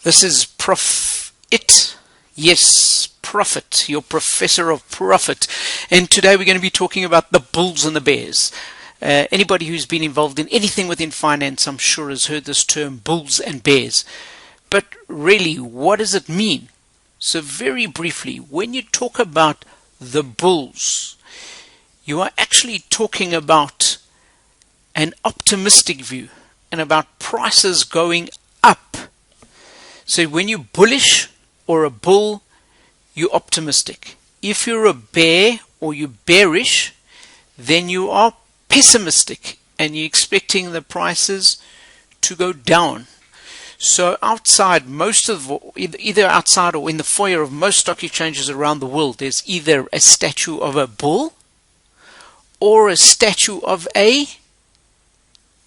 This is Yes, Prophet, your professor of profit. And today we're going to be talking about the bulls and the bears. Anybody who's been involved in anything within finance, I'm sure, has heard this term bulls and bears. But really, what does it mean? So very briefly, when you talk about the bulls, you are actually talking about an optimistic view and about prices going up. So when you're bullish or a bull, you're optimistic. If you're a bear or you're bearish, then you are pessimistic and you're expecting the prices to go down. So outside, either outside or in the foyer of most stock exchanges around the world, there's either a statue of a bull or a statue of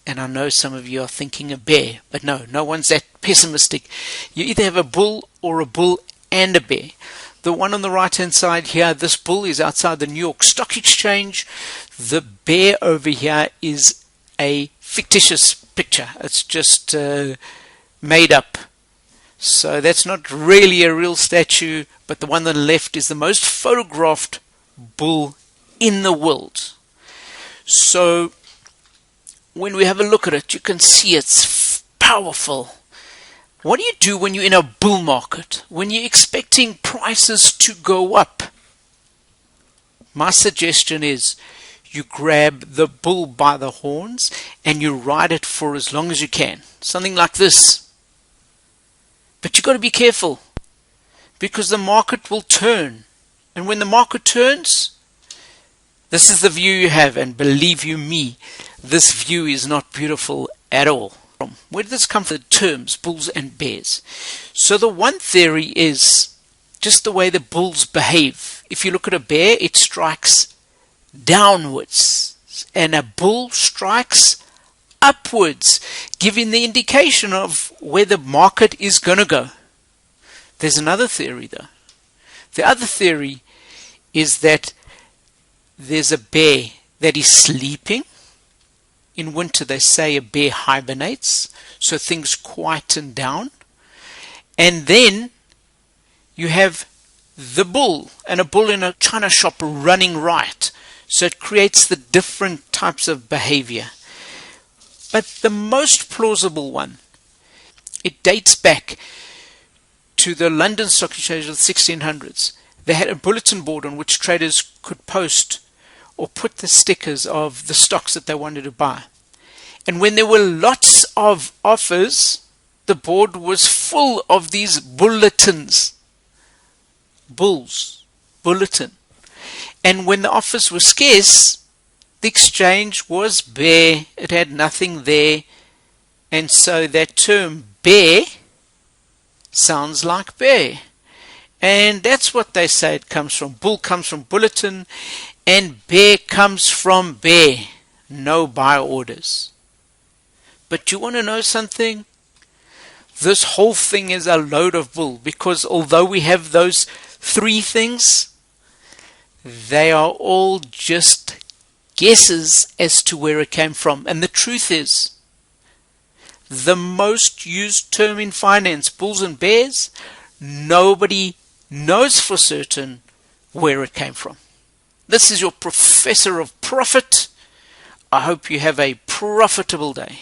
and I know some of you are thinking a bear, but no one's that pessimistic. You either have a bull or a bull and a bear. The one on the right hand side here, this bull is outside the New York Stock Exchange. The bear over here is a fictitious picture. It's just made up. So that's not really a real statue, but the one on the left is the most photographed bull in the world. So when we have a look at it, you can see it's powerful. What do you do when you're in a bull market? When you're expecting prices to go up? My suggestion is you grab the bull by the horns and you ride it for as long as you can. Something like this. But you've got to be careful because the market will turn. And when the market turns, this is the view you have, and believe you me, this view is not beautiful at all. Where did this come from? The terms bulls and bears. So the one theory is just the way the bulls behave. If you look at a bear, it strikes downwards, and a bull strikes upwards, giving the indication of where the market is going to go. There's another theory though. The other theory is that there's a bear that is sleeping. In winter, they say a bear hibernates, so things quieten down. And then you have the bull, and a bull in a china shop running riot. So it creates the different types of behavior. But the most plausible one, it dates back to the London Stock Exchange of the 1600s. They had a bulletin board on which traders could post or put the stickers of the stocks that they wanted to buy. And when there were lots of offers, the board was full of these bulletins. Bulls, bulletin. And when the offers were scarce, the exchange was bare. It had nothing there. And so that term bear sounds like bear. And that's what they say it comes from. Bull comes from bulletin, and bear comes from bear. No buy orders. But you want to know something? This whole thing is a load of bull, because although we have those three things, they are all just guesses as to where it came from. And the truth is, the most used term in finance, bulls and bears, nobody knows for certain where it came from. This is your professor of profit. I hope you have a profitable day.